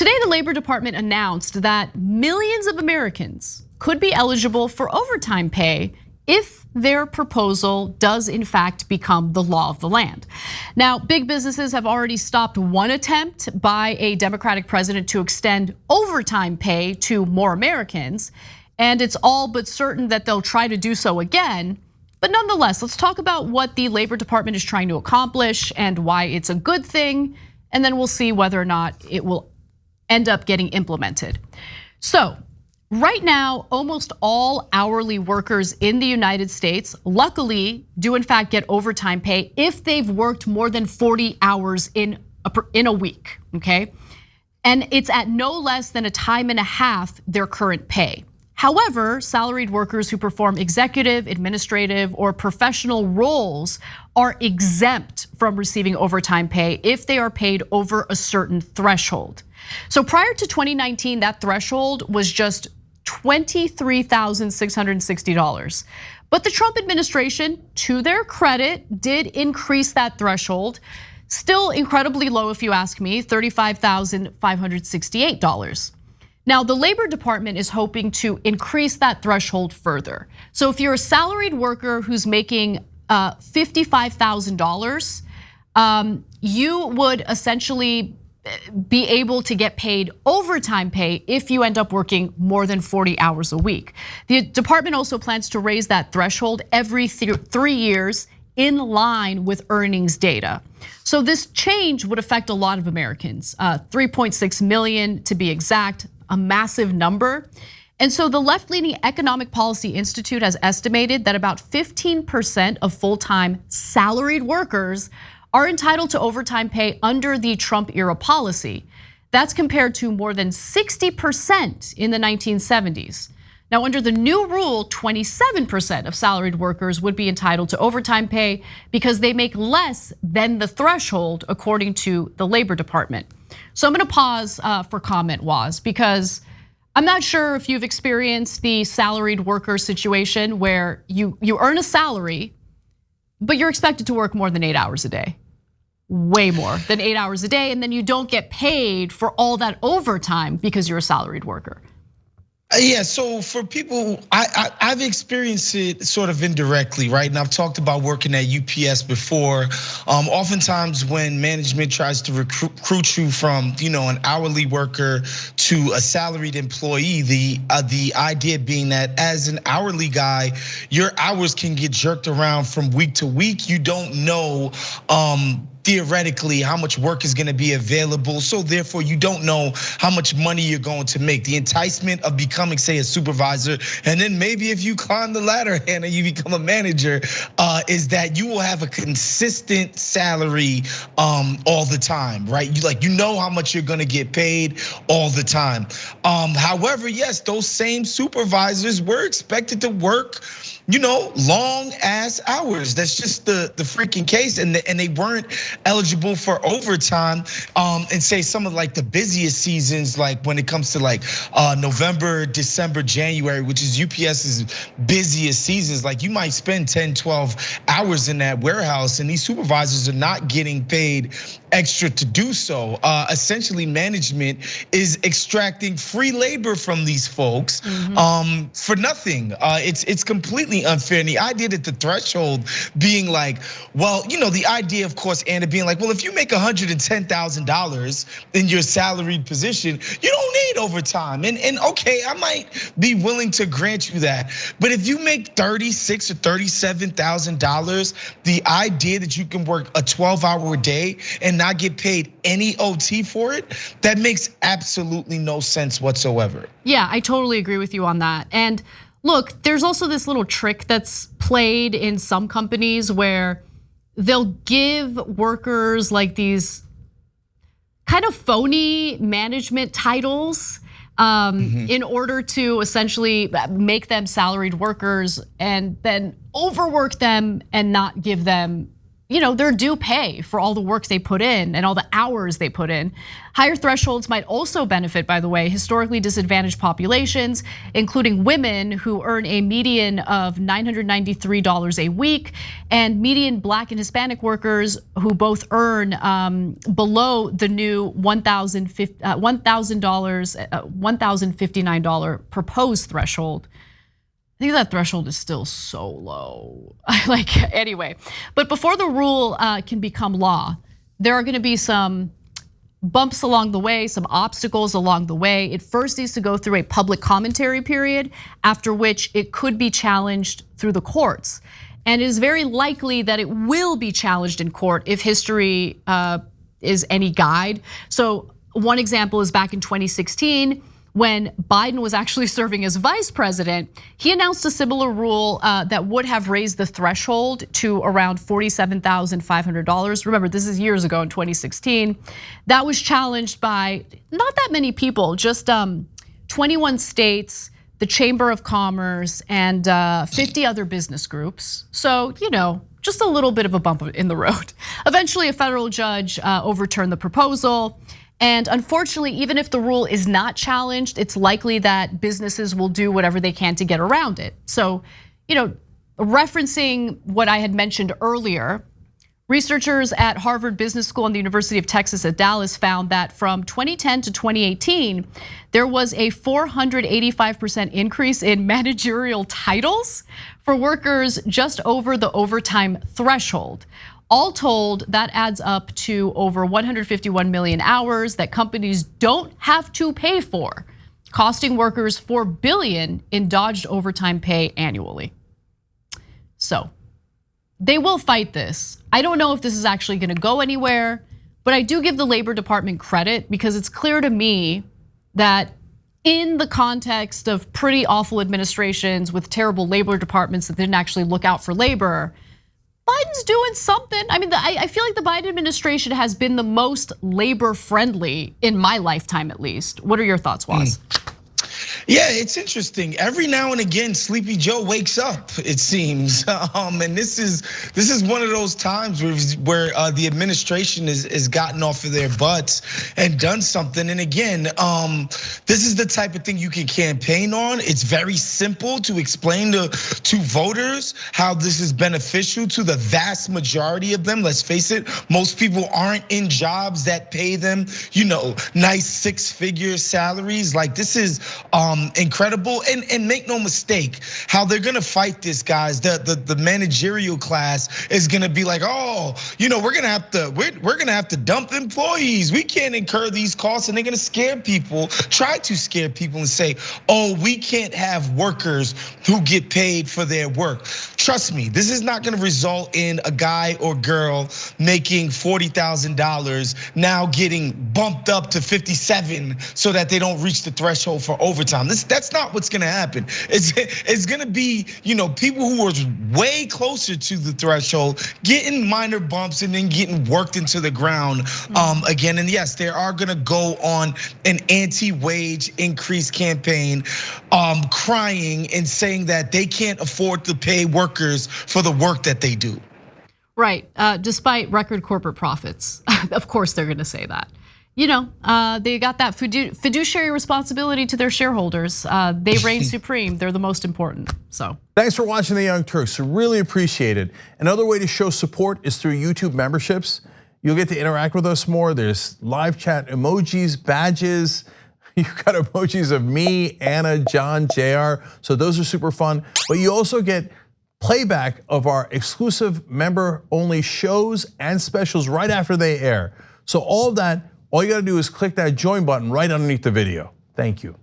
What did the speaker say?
Today, the Labor Department announced that millions of Americans could be eligible for overtime pay if their proposal does in fact become the law of the land. Now, big businesses have already stopped one attempt by a Democratic president to extend overtime pay to more Americans, and it's all but certain that they'll try to do so again. But nonetheless, let's talk about what the Labor Department is trying to accomplish and why it's a good thing, and then we'll see whether or not it will end up getting implemented. So, right now, almost all hourly workers in the United States, luckily, do in fact get overtime pay if they've worked more than 40 hours in a week, okay? And it's at no less than a time and a half their current pay. However, salaried workers who perform executive, administrative, or professional roles are exempt from receiving overtime pay if they are paid over a certain threshold. So prior to 2019, that threshold was just $23,660. But the Trump administration, to their credit, did increase that threshold. Still incredibly low if you ask me, $35,568. Now, the Labor Department is hoping to increase that threshold further. So if you're a salaried worker who's making $55,000, you would essentially be able to get paid overtime pay if you end up working more than 40 hours a week. The department also plans to raise that threshold every 3 years in line with earnings data. So this change would affect a lot of Americans, 3.6 million to be exact, a massive number. And so the left-leaning Economic Policy Institute has estimated that about 15% of full-time salaried workers are entitled to overtime pay under the Trump era policy. That's compared to more than 60% in the 1970s. Now, under the new rule, 27% of salaried workers would be entitled to overtime pay because they make less than the threshold, according to the Labor Department. So I'm gonna pause for comment, Waz, because I'm not sure if you've experienced the salaried worker situation where you earn a salary, but you're expected to work more than 8 hours a day. Way more than 8 hours a day, and then you don't get paid for all that overtime because you're a salaried worker. Yeah, so for people, I've experienced it sort of indirectly, right? And I've talked about working at UPS before. Oftentimes when management tries to recruit you from, an hourly worker to a salaried employee, the idea being that as an hourly guy, your hours can get jerked around from week to week. You don't know theoretically how much work is gonna be available. So therefore you don't know how much money you're going to make. The enticement of becoming, say, a supervisor, and then maybe if you climb the ladder and you become a manager, is that you will have a consistent salary all the time, right? You know how much you're gonna get paid all the time. However, yes, those same supervisors were expected to work, long ass hours. That's just the freaking case, and they weren't eligible for overtime. And say some of the busiest seasons, like when it comes to November, December, January, which is UPS's busiest seasons. You might spend 10, 12 hours in that warehouse, and these supervisors are not getting paid extra to do so. Essentially, management is extracting free labor from these folks for nothing. It's completely unfair. And the idea that the threshold being the idea, of course, Anna, being well, if you make $110,000 in your salaried position, you don't need overtime. And okay, I might be willing to grant you that. But if you make $36,000 or $37,000, the idea that you can work a 12-hour day and not get paid any OT for it, that makes absolutely no sense whatsoever. Yeah, I totally agree with you on that. And look, there's also this little trick that's played in some companies where they'll give workers these kind of phony management titles in order to essentially make them salaried workers and then overwork them and not give them their due pay for all the work they put in and all the hours they put in. Higher thresholds might also benefit, by the way, historically disadvantaged populations, including women who earn a median of $993 a week, and median Black and Hispanic workers who both earn below the new $1,059 proposed threshold. I think that threshold is still so low. Anyway, but before the rule can become law, there are gonna be some bumps along the way, some obstacles along the way. It first needs to go through a public commentary period, after which it could be challenged through the courts. And it is very likely that it will be challenged in court if history is any guide. So one example is back in 2016, when Biden was actually serving as vice president, he announced a similar rule that would have raised the threshold to around $47,500. Remember, this is years ago in 2016. That was challenged by not that many people, just 21 states, the Chamber of Commerce, and 50 other business groups. So, just a little bit of a bump in the road. Eventually, a federal judge overturned the proposal. And unfortunately, even if the rule is not challenged, it's likely that businesses will do whatever they can to get around it. So, referencing what I had mentioned earlier, researchers at Harvard Business School and the University of Texas at Dallas found that from 2010 to 2018, there was a 485% increase in managerial titles for workers just over the overtime threshold. All told, that adds up to over 151 million hours that companies don't have to pay for, costing workers $4 billion in dodged overtime pay annually. So, they will fight this. I don't know if this is actually gonna go anywhere, but I do give the Labor Department credit because it's clear to me that in the context of pretty awful administrations with terrible labor departments that didn't actually look out for labor, Biden's doing something. I mean, I feel like the Biden administration has been the most labor friendly in my lifetime, at least. What are your thoughts, Waz? Yeah, it's interesting. Every now and again, Sleepy Joe wakes up, it seems, and this is one of those times where the administration has gotten off of their butts and done something. And again, this is the type of thing you can campaign on. It's very simple to explain to voters how this is beneficial to the vast majority of them. Let's face it, most people aren't in jobs that pay them, nice six-figure salaries. Like, this is incredible, and make no mistake, how they're gonna fight this, guys. The managerial class is gonna be like, we're gonna have to dump employees. We can't incur these costs, and they're gonna try to scare people and say, we can't have workers who get paid for their work. Trust me, this is not gonna result in a guy or girl making $40,000 now getting bumped up to 57 so that they don't reach the threshold for overtime. That's not what's gonna happen. It's gonna be, people who are way closer to the threshold getting minor bumps and then getting worked into the ground again. And yes, they are gonna go on an anti-wage increase campaign, crying and saying that they can't afford to pay workers for the work that they do. Right, despite record corporate profits. Of course they're gonna say that. They got that fiduciary responsibility to their shareholders. They reign supreme, they're the most important, so. Thanks for watching The Young Turks, really appreciate it. Another way to show support is through YouTube memberships. You'll get to interact with us more. There's live chat emojis, badges. You've got emojis of me, Anna, John, JR, so those are super fun. But you also get playback of our exclusive member-only shows and specials right after they air. So all of that, all you gotta do is click that join button right underneath the video. Thank you.